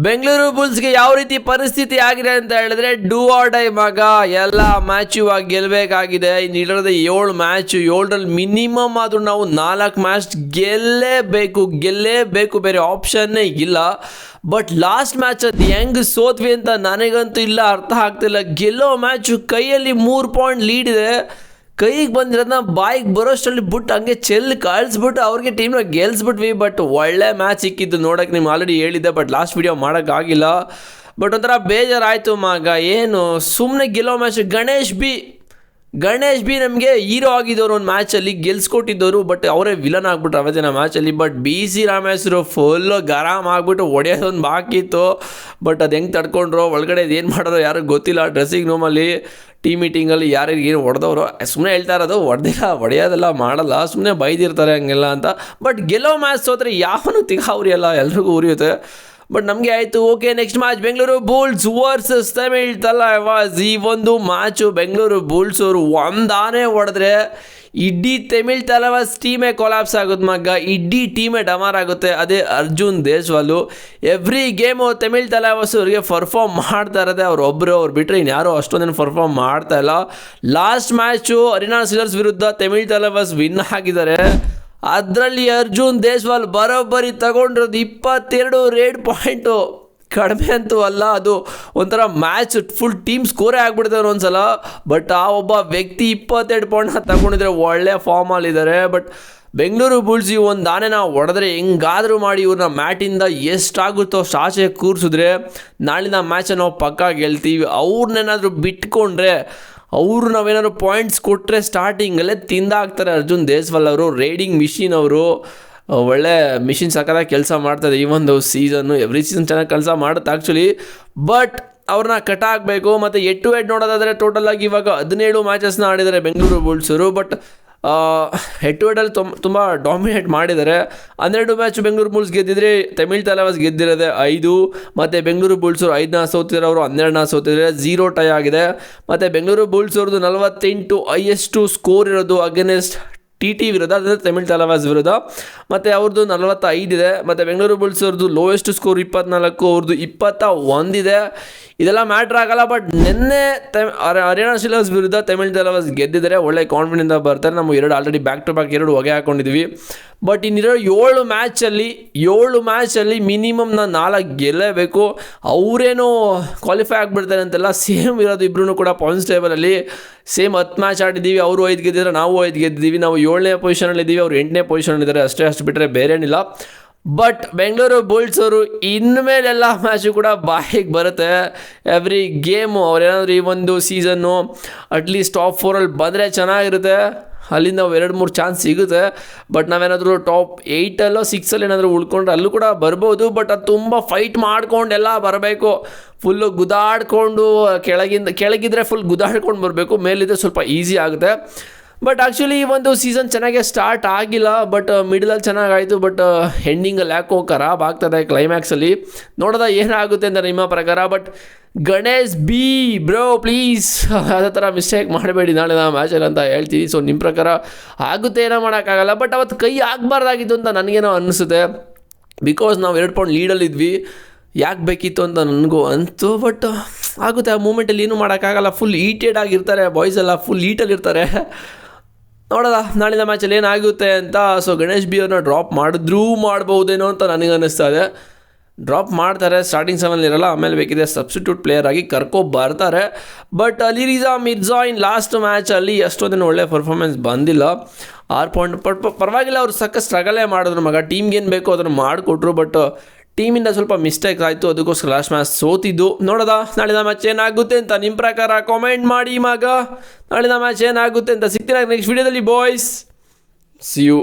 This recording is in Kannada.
ಬೆಂಗಳೂರು ಬುಲ್ಸ್ಗೆ ಯಾವ ರೀತಿ ಪರಿಸ್ಥಿತಿ ಆಗಿದೆ ಅಂತ ಹೇಳಿದ್ರೆ ಡೂ ಆರ್ ಡೈ ಮಗ. ಎಲ್ಲ ಮ್ಯಾಚ್ ಇವಾಗ ಗೆಲ್ಲಬೇಕಾಗಿದೆ. ಇನ್ನಿರೋದು 7 ಮ್ಯಾಚ್, 7ರಲ್ಲಿ ಮಿನಿಮಮ್ ಆದರೂ ನಾವು 4 ಮ್ಯಾಚ್ ಗೆಲ್ಲೇಬೇಕು, ಬೇರೆ ಆಪ್ಷನ್ನೇ ಇಲ್ಲ. ಬಟ್ ಲಾಸ್ಟ್ ಮ್ಯಾಚ್ ಅದು ಹೆಂಗೆ ಸೋತ್ವಿ ಅಂತ ನನಗಂತೂ ಇಲ್ಲ ಅರ್ಥ ಆಗ್ತಿಲ್ಲ. ಗೆಲ್ಲೋ ಮ್ಯಾಚು ಕೈಯಲ್ಲಿ 3 ಪಾಯಿಂಟ್ ಲೀಡ್ ಇದೆ, ಕೈಗೆ ಬಂದಿರೋದನ್ನ ಬಾಯಿಗೆ ಬರೋಷ್ಟರಲ್ಲಿ ಬಿಟ್ಟು ಹಂಗೆ ಕಳಿಸ್ಬಿಟ್ಟು ಅವ್ರಿಗೆ ಟೀಮ್ನ ಗೆಲ್ಸ್ಬಿಟ್ವಿ. ಬಟ್ ಒಳ್ಳೆ ಮ್ಯಾಚ್ ಸಿಕ್ಕಿದ್ದು ನೋಡೋಕೆ, ನಿಮ್ಗೆ ಆಲ್ರೆಡಿ ಹೇಳಿದ್ದೆ, ಬಟ್ ಲಾಸ್ಟ್ ವೀಡಿಯೋ ಮಾಡೋಕ್ಕಾಗಿಲ್ಲ. ಬಟ್ ಒಂಥರ ಬೇಜಾರಾಯಿತು ಮಗ. ಏನು ಸುಮ್ಮನೆ ಗೆಲ್ಲೋ ಮ್ಯಾಚ್. ಗಣೇಶ್ ಬಿ ನಮಗೆ ಹೀರೋ ಆಗಿದ್ದವರು ಒಂದು ಮ್ಯಾಚಲ್ಲಿ ಗೆಲ್ಸ್ಕೊಟ್ಟಿದ್ದವರು, ಬಟ್ ಅವರೇ ವಿಲನ್ ಆಗಿಬಿಟ್ರು ಅವತ್ತಿನ ಮ್ಯಾಚಲ್ಲಿ. ಬಟ್ BC ರಾಮೇಶ್ವರು ಫುಲ್ಲು ಗರಾಮ್ ಆಗಿಬಿಟ್ಟು ಹೊಡೆಯೋದೊಂದು ಬಾಕಿ ಇತ್ತು. ಬಟ್ ಅದು ಹೆಂಗೆ ತಡ್ಕೊಂಡ್ರು, ಒಳಗಡೆ ಏನು ಮಾಡೋರು ಯಾರು ಗೊತ್ತಿಲ್ಲ. ಡ್ರೆಸ್ಸಿಂಗ್ ರೂಮಲ್ಲಿ ಟೀಮ್ ಮೀಟಿಂಗಲ್ಲಿ ಯಾರಿಗೆ ಏನು ಹೊಡೆದವರು ಸುಮ್ಮನೆ ಹೇಳ್ತಾ ಇರೋದು, ಹೊಡೆಯೋದೆಲ್ಲ ಮಾಡಲ್ಲ, ಸುಮ್ಮನೆ ಬೈದಿರ್ತಾರೆ ಹಂಗೆಲ್ಲ ಅಂತ. ಬಟ್ ಗೆಲ್ಲೋ ಮ್ಯಾಚ್ ಸೋತ್ರೆ ಯಾವನು ಉರಿಯಲ್ಲ, ಎಲ್ರಿಗೂ ಉರಿಯುತ್ತೆ. ಬಟ್ ನಮಗೆ ಆಯಿತು. Okay, next match Bengaluru Bulls versus Tamil Thalaivas. ಈ ಒಂದು ಮ್ಯಾಚು ಬೆಂಗಳೂರು ಬುಲ್ಸ್ ಅವರು ಒಂದಾನೆ ಹೊಡೆದ್ರೆ ಇಡೀ ತಮಿಳ್ ತಲವಾಸ್ ಟೀಮೇ ಕೊಲಾಪ್ಸ್ ಆಗುತ್ತೆ ಮಗ. ಇಡೀ ಟೀಮೇ ಡಮಾರ್ ಆಗುತ್ತೆ. ಅದೇ ಅರ್ಜುನ್ ದೇಸ್ವಾಲು ಎವ್ರಿ ಗೇಮು ತಮಿಳ್ ತಲವಾಸ್ ಅವರಿಗೆ ಪರ್ಫಾರ್ಮ್ ಮಾಡ್ತಾ ಇರೋದೆ. ಅವ್ರು ಬಿಟ್ಟರೆ ಇನ್ಯಾರೋ ಅಷ್ಟೊಂದೇನು ಪರ್ಫಾರ್ಮ್ ಮಾಡ್ತಾ ಇಲ್ಲ. ಲಾಸ್ಟ್ ಮ್ಯಾಚು ಅರಿನಾ ಸಿಲರ್ಸ್ ವಿರುದ್ಧ ತಮಿಳ್ ತಲವಾಸ್ ವಿನ್ ಆಗಿದ್ದಾರೆ. ಅದರಲ್ಲಿ ಅರ್ಜುನ್ ದೇಸ್ವಾಲ್ ಬರೋಬ್ಬರಿ ತಗೊಂಡಿರೋದು 22 ರೇಡ್ ಪಾಯಿಂಟು. ಕಡಿಮೆ ಅಂತೂ ಅಲ್ಲ, ಅದು ಒಂಥರ ಮ್ಯಾಚ್ ಫುಲ್ ಟೀಮ್ ಸ್ಕೋರೇ ಆಗಿಬಿಡ್ತಾರೆ ಒಂದ್ಸಲ. ಬಟ್ ಆ ಒಬ್ಬ ವ್ಯಕ್ತಿ 22 ಪಾಯಿಂಟ್ನ ತಗೊಂಡಿದ್ರೆ ಒಳ್ಳೆ ಫಾರ್ಮಲ್ಲಿದ್ದಾರೆ. ಬಟ್ ಬೆಂಗಳೂರು ಬುಲ್ಸ್ ಈ ಒಂದು ಆನೆನ ಹೊಡೆದ್ರೆ ಹೆಂಗಾದರೂ ಮಾಡಿ ಇವ್ರನ್ನ ಮ್ಯಾಟಿಂದ ಎಷ್ಟಾಗುತ್ತೋ ಆಚೆ ಕೂರಿಸಿದ್ರೆ ನಾಳಿನ ಮ್ಯಾಚನ್ನು ನಾವು ಪಕ್ಕಾ ಗೆಲ್ತೀವಿ. ಅವ್ರನ್ನೇನಾದರೂ ಬಿಟ್ಕೊಂಡ್ರೆ, ಅವರು ನಾವೇನಾದ್ರು ಪಾಯಿಂಟ್ಸ್ ಕೊಟ್ಟರೆ ಸ್ಟಾರ್ಟಿಂಗಲ್ಲೇ ತಿಂದಾಕ್ತಾರೆ ಅರ್ಜುನ್ ದೇಸ್ವಾಲ್ ಅವರು. ರೈಡಿಂಗ್ ಮಿಷಿನ್ ಅವರು, ಒಳ್ಳೆ ಮಿಷಿನ್ ಸಕ್ಕತ್ತಾಗಿ ಕೆಲಸ ಮಾಡ್ತಾರೆ ಈ ಒಂದು ಸೀಸನ್ನು. ಎವ್ರಿ ಸೀಸನ್ ಚೆನ್ನಾಗಿ ಕೆಲಸ ಮಾಡುತ್ತೆ ಆ್ಯಕ್ಚುಲಿ. ಬಟ್ ಅವ್ರನ್ನ ಕಟ್ ಆಗಬೇಕು. ಮತ್ತು 8-8 ನೋಡೋದಾದರೆ ಟೋಟಲಾಗಿ ಇವಾಗ 17 ಮ್ಯಾಚಸ್ನ ಆಡಿದ್ದಾರೆ ಬೆಂಗಳೂರು ಬುಲ್ಸರು. ಬಟ್ 8-8ಅಲ್ಲಿ ತುಂಬ ಡಾಮಿನೇಟ್ ಮಾಡಿದ್ದಾರೆ. 12 ಮ್ಯಾಚ್ ಬೆಂಗಳೂರು ಬುಲ್ಸ್ ಗೆದ್ದಿದ್ರೆ ತಮಿಳ್ ತಲವಾಸ್ ಗೆದ್ದಿರೋದೆ 5. ಮತ್ತು ಬೆಂಗಳೂರು ಬುಲ್ಸರು 5ನ ಸೋತಿದ್ದಾರೆ, ಅವರು 12ನ ಸೋತಿದ್ದಾರೆ. 0 ಟೈ ಆಗಿದೆ. ಮತ್ತು ಬೆಂಗಳೂರು ಬುಲ್ಸ್ ಅವ್ರದ್ದು 48 ಹೈಯೆಸ್ಟು ಸ್ಕೋರ್ ಇರೋದು ಅಗೇನೆಸ್ಟ್ TT ವಿರುದ್ಧ, ಅಂದರೆ ತಮಿಳ್ ತಲವಾಸ್ ವಿರುದ್ಧ. ಮತ್ತು ಅವ್ರದ್ದು 45 ಇದೆ. ಮತ್ತು ಬೆಂಗಳೂರು ಬುಲ್ಸ್ ಅವ್ರದ್ದು ಲೋಯೆಸ್ಟ್ ಸ್ಕೋರ್ 24, ಅವ್ರದ್ದು 21 ಇದೆ. ಇದೆಲ್ಲ ಮ್ಯಾಟ್ರ್ ಆಗಲ್ಲ. ಬಟ್ ನಿನ್ನೆ ಹರಿಯಾಣ ಸಿಲರ್ಸ್ ವಿರುದ್ಧ ತಮಿಳ್ ತಲವಾಸ್ ಗೆದ್ದಿದ್ದಾರೆ. ಒಳ್ಳೆ ಕಾನ್ಫಿಡೆನ್ಸಿಂದ ಬರ್ತಾರೆ. ನಾವು ಆಲ್ರೆಡಿ ಬ್ಯಾಕ್ ಟು ಬ್ಯಾಕ್ 2 ಹೊಗೆ ಹಾಕೊಂಡಿದ್ವಿ. But ಇನ್ನಿರೋ 7 ಮ್ಯಾಚಲ್ಲಿ minimum 4 ಗೆಲ್ಲೇಬೇಕು. ಅವರೇನೋ ಕ್ವಾಲಿಫೈ ಆಗಿಬಿಡ್ತಾರೆ ಅಂತೆಲ್ಲ ಸೇಮ್ ಇರೋದು. ಇಬ್ಬರೂ ಕೂಡ ಪಾಯಿಂಟ್ಸ್ ಟೇಬಲಲ್ಲಿ ಸೇಮ್ 10 ಮ್ಯಾಚ್ ಆಡಿದ್ದೀವಿ. ಅವರು 5 ಗೆದ್ದಿದ್ದಾರೆ, ನಾವು 5 ಗೆದ್ದಿದ್ದೀವಿ. ನಾವು 7ನೇ ಪೊಸಿಷನಲ್ಲಿದ್ದೀವಿ, ಅವ್ರು 8ನೇ ಪೊಸಿಷನಲ್ಲಿದ್ದಾರೆ. ಅಷ್ಟು ಬಿಟ್ಟರೆ ಬೇರೇನಿಲ್ಲ. ಬಟ್ ಬೆಂಗಳೂರು ಬುಲ್ಸ್ ಅವರು ಇನ್ಮೇಲೆಲ್ಲ ಮ್ಯಾಚು ಕೂಡ ಬಾಯಿಗೆ ಬರುತ್ತೆ. ಎವ್ರಿ ಗೇಮು ಅವ್ರೇನಾದರೂ ಈ ಒಂದು ಸೀಸನ್ನು ಅಟ್ಲೀಸ್ಟ್ ಟಾಪ್ 4ಅಲ್ಲಿ ಬಂದರೆ ಚೆನ್ನಾಗಿರುತ್ತೆ. ಅಲ್ಲಿಂದ 2-3 ಚಾನ್ಸ್ ಸಿಗುತ್ತೆ. ಬಟ್ ನಾವೇನಾದರೂ ಟಾಪ್ 8ಅಲ್ಲೋ 6ಅಲ್ಲಿ ಏನಾದರೂ ಉಳ್ಕೊಂಡ್ರೆ ಅಲ್ಲೂ ಕೂಡ ಬರ್ಬೋದು. ಬಟ್ ಅದು ತುಂಬ ಫೈಟ್ ಮಾಡ್ಕೊಂಡೆಲ್ಲ ಬರಬೇಕು. ಫುಲ್ಲು ಗುದಾಡ್ಕೊಂಡು ಕೆಳಗಿದ್ರೆ ಫುಲ್ ಗುದಾಡ್ಕೊಂಡು ಬರಬೇಕು. ಮೇಲಿದ್ರೆ ಸ್ವಲ್ಪ ಈಸಿ ಆಗುತ್ತೆ. ಬಟ್ ಆ್ಯಕ್ಚುಲಿ ಈ ಒಂದು ಸೀಸನ್ ಚೆನ್ನಾಗೆ ಸ್ಟಾರ್ಟ್ ಆಗಿಲ್ಲ. ಬಟ್ ಮಿಡಲಲ್ಲಿ ಚೆನ್ನಾಗಾಯಿತು. ಬಟ್ ಎಂಡಿಂಗಲ್ಲಿ ಯಾಕೋ ಖರಾಬ್ ಆಗ್ತದೆ ಕ್ಲೈಮ್ಯಾಕ್ಸಲ್ಲಿ. ನೋಡೋದ ಏನಾಗುತ್ತೆ ಅಂತ ನಿಮ್ಮ ಪ್ರಕಾರ. But Ganesh B bro please ಅದೇ ಥರ ಮಿಸ್ಟೇಕ್ ಮಾಡಬೇಡಿ ನಾಳೆ ನಾ ಮ್ಯಾಚಲ್ಲಿ ಅಂತ ಹೇಳ್ತೀವಿ. ಸೊ ನಿಮ್ಮ ಪ್ರಕಾರ ಆಗುತ್ತೆ, ಏನೋ ಮಾಡೋಕ್ಕಾಗಲ್ಲ. ಬಟ್ ಅವತ್ತು ಕೈ ಆಗಬಾರ್ದಾಗಿತ್ತು ಅಂತ ನನಗೇನೋ ಅನಿಸುತ್ತೆ. ಬಿಕಾಸ್ ನಾವು 2 ಪಾಯಿಂಟ್ ಲೀಡಲ್ಲಿದ್ವಿ, ಯಾಕೆ ಬೇಕಿತ್ತು ಅಂತ ನನಗೂ ಅಂತು. ಬಟ್ ಆಗುತ್ತೆ, ಆ ಮೂಮೆಂಟಲ್ಲಿ ಏನೂ ಮಾಡೋಕ್ಕಾಗಲ್ಲ. ಫುಲ್ ಹೀಟೆಡ್ ಆಗಿರ್ತಾರೆ ಬಾಯ್ಸ್ ಎಲ್ಲ, ಫುಲ್ ಹೀಟಲ್ಲಿರ್ತಾರೆ. ನೋಡೋದ ನಾಳಿನ ಮ್ಯಾಚಲ್ಲಿ ಏನಾಗುತ್ತೆ ಅಂತ. ಸೊ ಗಣೇಶ್ ಬಿ ಅವ್ರನ್ನ ಡ್ರಾಪ್ ಮಾಡ್ಬೋದೇನೋ ಅಂತ ನನಗೆ ಅನ್ನಿಸ್ತಾ ಇದೆ. ಡ್ರಾಪ್ ಮಾಡ್ತಾರೆ, ಸ್ಟಾರ್ಟಿಂಗ್ 7 ಇರಲ್ಲ, ಆಮೇಲೆ ಬೇಕಿದೆ ಸಬ್ಸ್ಟಿಟ್ಯೂಟ್ ಪ್ಲೇಯರ್ ಆಗಿ ಬರ್ತಾರೆ. ಬಟ್ ಅಲಿರಿಜಾ ಮಿರ್ಜಾ ಇನ್ ಲಾಸ್ಟ್ ಮ್ಯಾಚಲ್ಲಿ ಅಷ್ಟೊಂದೇನು ಒಳ್ಳೆ ಪರ್ಫಾರ್ಮೆನ್ಸ್ ಬಂದಿಲ್ಲ. 6 ಪಾಯಿಂಟ್ ಪರವಾಗಿಲ್ಲ. ಅವ್ರು ಸ್ಟ್ರಗಲೇ ಮಾಡಿದ್ರು ಮಗ. ಟೀಮ್ಗೆ ಏನು ಬೇಕೋ ಅದನ್ನು ಮಾಡಿಕೊಟ್ರು. ಬಟ್ ಟೀಮಿಂದ ಸ್ವಲ್ಪ ಮಿಸ್ಟೇಕ್ ಆಯಿತು, ಅದಕ್ಕೋಸ್ಕರ ಲಾಸ್ಟ್ ಮ್ಯಾಚ್ ಸೋತಿದ್ದು. ನೋಡೋದ ನಾಳಿನ ಮ್ಯಾಚ್ ಏನಾಗುತ್ತೆ ಅಂತ ನಿಮ್ಮ ಪ್ರಕಾರ ಕಾಮೆಂಟ್ ಮಾಡಿ ಮಗ. ನಾಳಿನ ಮ್ಯಾಚ್ ಏನಾಗುತ್ತೆ ಅಂತ ಸಿಗ್ತೀನಿ ನೆಕ್ಸ್ಟ್ ವೀಡಿಯೋದಲ್ಲಿ ಬಾಯ್ಸ್. C you.